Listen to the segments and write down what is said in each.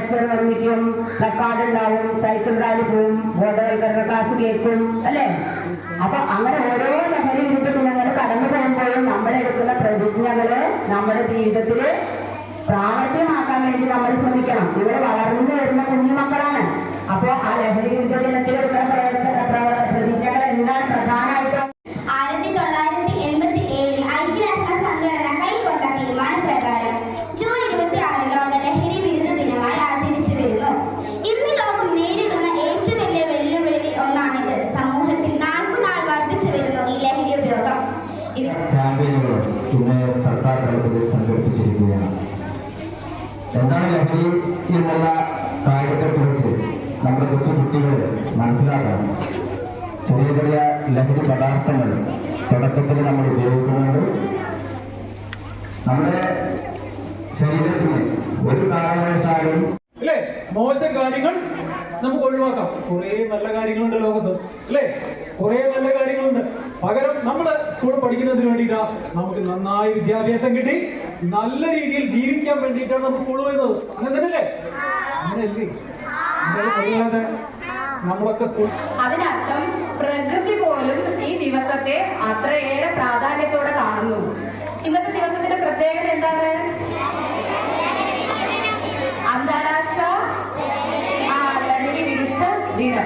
Poster നിർമ്മിക്കും, record ഉണ്ടാവും, cycle rally പോവും, ബോധവൽക്കരണ ക്ലാസ് കേൾക്കും അല്ലേ? അപ്പൊ അങ്ങനെ ഓരോ ലഹരി വിരുദ്ധ ദിനങ്ങൾ കടന്നു പോകുമ്പോഴും നമ്മളെടുക്കുന്ന പ്രതിജ്ഞകള് നമ്മുടെ ജീവിതത്തിൽ പ്രാവർത്തികമാക്കാൻ വേണ്ടി നമ്മൾ ശ്രമിക്കണം. ഇവിടെ വളർന്നു വരുന്ന കുഞ്ഞുമക്കളാണ്. അപ്പോ ആ ലഹരി വിരുദ്ധ ദിനത്തിൽ പ്രതിജ്ഞകൾ എന്താണ് പ്രധാനമായിട്ടും? 1987 ഐക്യരാഷ്ട്ര സംഘടന കൈക്കൊണ്ട തീരുമാനപ്രകാരം ജൂൺ 26 ലോക ലഹരി വിരുദ്ധ ദിനമായി ആചരിച്ചു വരുന്നു. ഇന്ന് ലോകം നേരിടുന്ന ഏറ്റവും വലിയ വെല്ലുവിളികളിൽ ഒന്നാണിത്. സമൂഹത്തിൽ നാൾക്കുനാൾ വർദ്ധിച്ചു വരുന്നു ഈ ലഹരി ഉപയോഗം. ക്യാമ്പയിനുകൾ ഇന്ന് സർക്കാർ തലത്തിൽ സംഘടിപ്പിച്ചിരിക്കുകയാണ്. എന്താണ് ലഹരി എന്നുള്ള കാര്യത്തെക്കുറിച്ച് നമ്മുടെ കൊച്ചു കുട്ടികൾ മനസ്സിലാക്കണം. ചെറിയ ചെറിയ ലഹരി പദാർത്ഥങ്ങൾ തുടക്കത്തിൽ നമ്മൾ ഉപയോഗിക്കുന്നത് നമ്മുടെ ശരീരത്തിന് ഒരു കാരണവശാലും അല്ലേ മോശം കാര്യങ്ങൾ നമുക്ക് ഒഴിവാക്കാം. കുറെ നല്ല കാര്യങ്ങളുണ്ട് ലോകത്ത് അല്ലേ, കുറെ നല്ല കാര്യങ്ങളുണ്ട്. പകരം നമ്മള് സ്കൂൾ പഠിക്കുന്നതിന് വേണ്ടിയിട്ടാ നമുക്ക് നന്നായി വിദ്യാഭ്യാസം കിട്ടി നല്ല രീതിയിൽ ജീവിക്കാൻ വേണ്ടിയിട്ടാണ് നമ്മൾ സ്കൂൾ പോയത്. അങ്ങനെ തന്നെയല്ലേ? അങ്ങനെയല്ലേ? പഠിക്കാതെ നമ്മളൊക്കെ സ്കൂൾ. അതിനർത്ഥം പ്രകൃതി പോലും ഈ ദിവസത്തെ അത്രയേറെ പ്രാധാന്യത്തോടെ കാണുന്നു. ഇന്നത്തെ ദിവസത്തിന്റെ പ്രത്യേകത എന്താണ്? അന്താരാഷ്ട്ര ലഹരി വിരുദ്ധ ദിനം.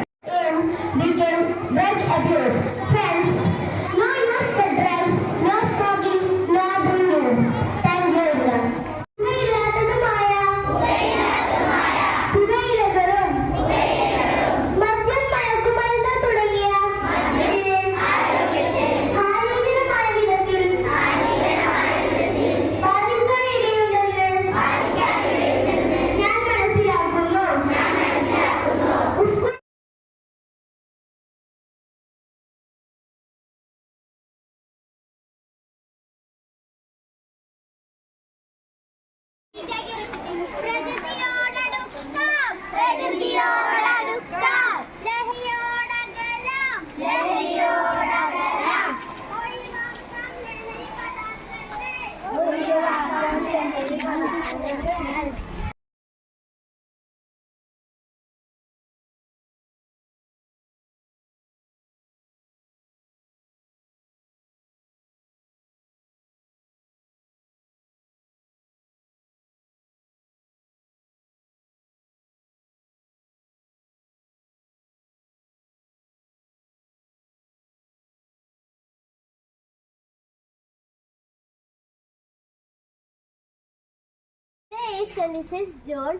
Today is 26 June.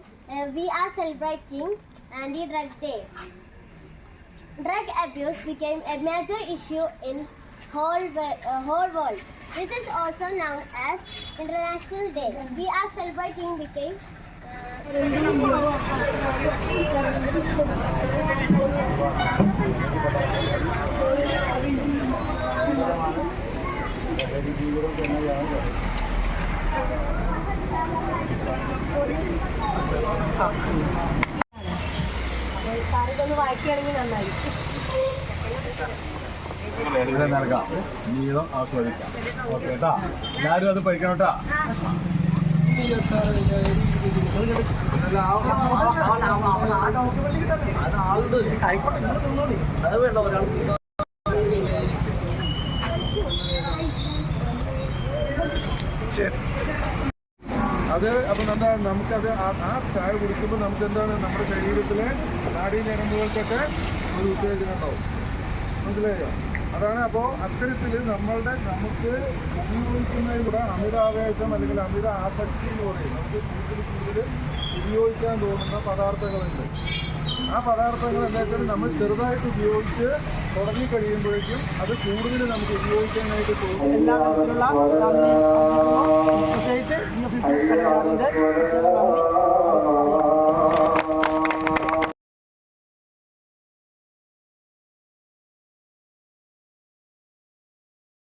We are celebrating Anti-Drug Day. Drug abuse became a major issue in whole world. This is also known as International Day. We are celebrating became ഇതൊന്ന് വായിക്കുകയാണെങ്കിൽ നന്നായിരിക്കും. നടക്കാം, ജീവിതം ആസ്വദിക്കാം. ഓക്കെ കേട്ടാ, എല്ലാവരും അത് പഠിക്കണം കേട്ടാ. അത് വേണ്ട ഒരാൾ അത് അപ്പം എന്താ നമുക്കത് ആ ചായ കുടിക്കുമ്പോൾ നമുക്ക് എന്താണ് നമ്മുടെ ശരീരത്തിലെ നാഡീ ഞരമ്പുകൾക്കൊക്കെ ഒരു ഉത്തേജനം ഉണ്ടാവും. മനസ്സിലായോ? അതാണ്. അപ്പോൾ അത്തരത്തിൽ നമുക്ക് ഉപയോഗിക്കുന്നതിലൂടെ അമിതാവേശം അല്ലെങ്കിൽ അമിത ആസക്തി എന്ന് പറയും. നമുക്ക് കൂടുതൽ ഉപയോഗിക്കാൻ തോന്നുന്ന പദാർത്ഥങ്ങളുണ്ട്. ആ പദാർത്ഥങ്ങൾ എന്താ വെച്ചാൽ നമ്മൾ ചെറുതായിട്ട് ഉപയോഗിച്ച് തുടങ്ങിക്കഴിയുമ്പോഴേക്കും അത് കൂടുതൽ നമുക്ക് ഉപയോഗിക്കാനായിട്ട് തോന്നും.